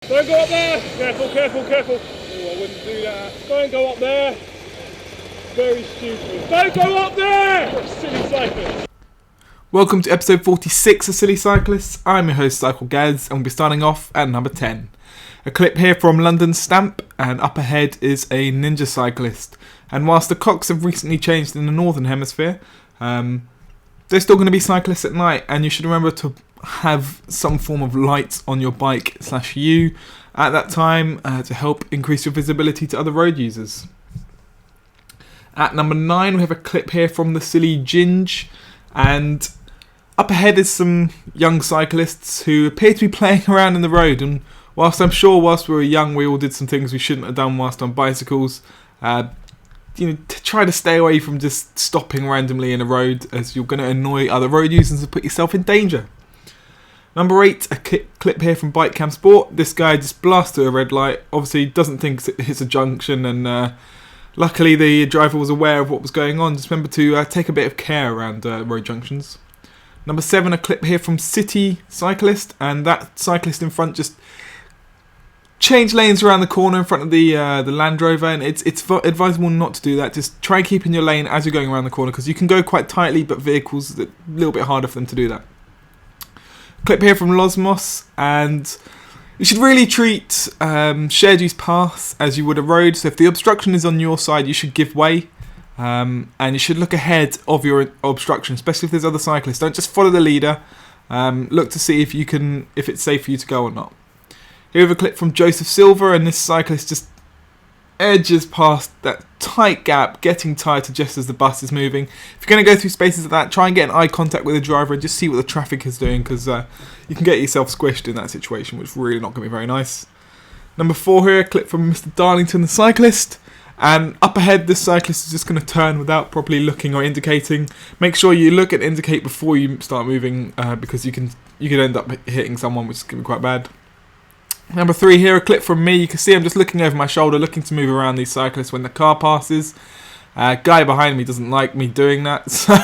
Don't go up there! Careful, careful, careful. Oh, I wouldn't do that. Don't go up there. Very stupid. Don't go up there! Silly cyclist. Welcome to episode 46 of Silly Cyclists. I'm your host, Cycle Gaz, and we'll be starting off at number 10. A clip here from London Stamp, and up ahead is a ninja cyclist. And whilst the clocks have recently changed in the northern hemisphere, they're still going to be cyclists at night, and you should remember to have some form of light on your bike / you at that time to help increase your visibility to other road users. At number 9 we have a clip here from the Silly Ginge, and up ahead is some young cyclists who appear to be playing around in the road, and whilst I'm sure whilst we were young we all did some things we shouldn't have done whilst on bicycles, to try to stay away from just stopping randomly in a road, as you're going to annoy other road users and put yourself in danger. Number 8, a clip here from Bike Cam Sport. This guy just blasts through a red light, obviously doesn't think it's a junction, and luckily the driver was aware of what was going on. Just remember to take a bit of care around road junctions. Number 7, a clip here from City Cyclist, and that cyclist in front just changed lanes around the corner in front of the Land Rover, and it's advisable not to do that. Just try and keep in your lane as you're going around the corner, because you can go quite tightly, but vehicles, it's a little bit harder for them to do that. Clip here from Losmos, and you should really treat shared use paths as you would a road. So if the obstruction is on your side, you should give way. And you should look ahead of your obstruction, especially if there's other cyclists. Don't just follow the leader. Look to see if it's safe for you to go or not. Here we have a clip from Joseph Silver, and this cyclist just edges past that tight gap, getting tighter just as the bus is moving. If you're going to go through spaces like that, try and get an eye contact with the driver and just see what the traffic is doing, because you can get yourself squished in that situation, which is really not going to be very nice. Number 4 here, a clip from Mr. Darlington the cyclist. And up ahead, this cyclist is just going to turn without properly looking or indicating. Make sure you look and indicate before you start moving, because you can end up hitting someone, which is going to be quite bad. Number 3 here, a clip from me. You can see I'm just looking over my shoulder, looking to move around these cyclists when the car passes. Guy behind me doesn't like me doing that, so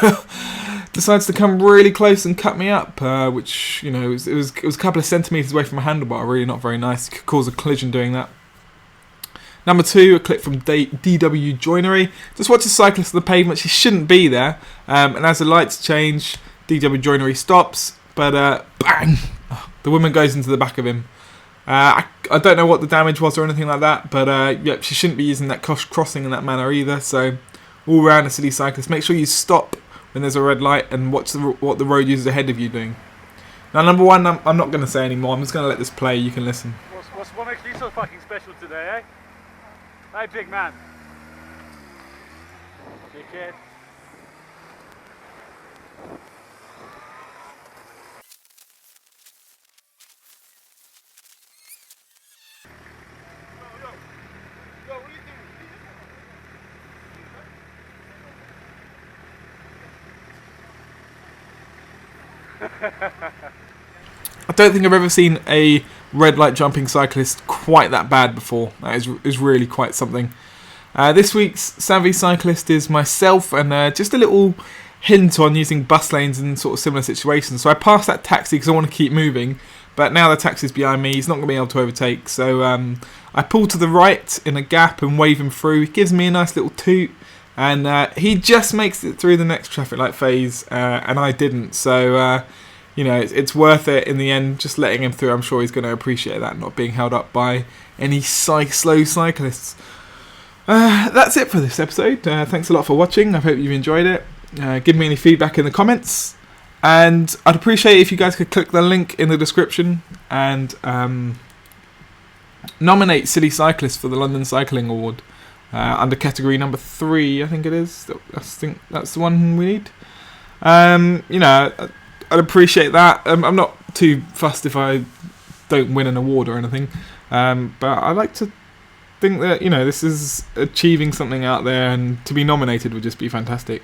decides to come really close and cut me up, which, it was a couple of centimetres away from a handlebar. Really not very nice. Could cause a collision doing that. Number 2, a clip from DW Joinery. Just watch a cyclist on the pavement. She shouldn't be there. And as the lights change, DW Joinery stops. But bang! The woman goes into the back of him. I don't know what the damage was or anything like that. But she shouldn't be using that crossing in that manner either. So all round a silly cyclist, make sure you stop when there's a red light and watch what the road users ahead of you doing. Now, number 1, I'm not going to say anymore. I'm just going to let this play. You can listen. What makes you so fucking special today, eh? Hey, big man. Dickhead. Yo, what are you doing? I don't think I've ever seen a red light jumping cyclist quite that bad before. That is really quite something. This week's Savvy Cyclist is myself, and just a little hint on using bus lanes in sort of similar situations. So I passed that taxi because I want to keep moving, but now the taxi's behind me, he's not going to be able to overtake. So I pull to the right in a gap and wave him through. He gives me a nice little toot, and he just makes it through the next traffic light phase, and I didn't. So it's worth it in the end, just letting him through. I'm sure he's going to appreciate that, not being held up by any slow cyclists. That's it for this episode. Thanks a lot for watching. I hope you've enjoyed it. Give me any feedback in the comments. And I'd appreciate it if you guys could click the link in the description and nominate Silly Cyclists for the London Cycling Award under category number 3, I think it is. I think that's the one we need. I'd appreciate that. I'm not too fussed if I don't win an award or anything, but I like to think that this is achieving something out there, and to be nominated would just be fantastic.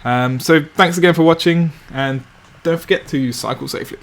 So thanks again for watching, and don't forget to cycle safely.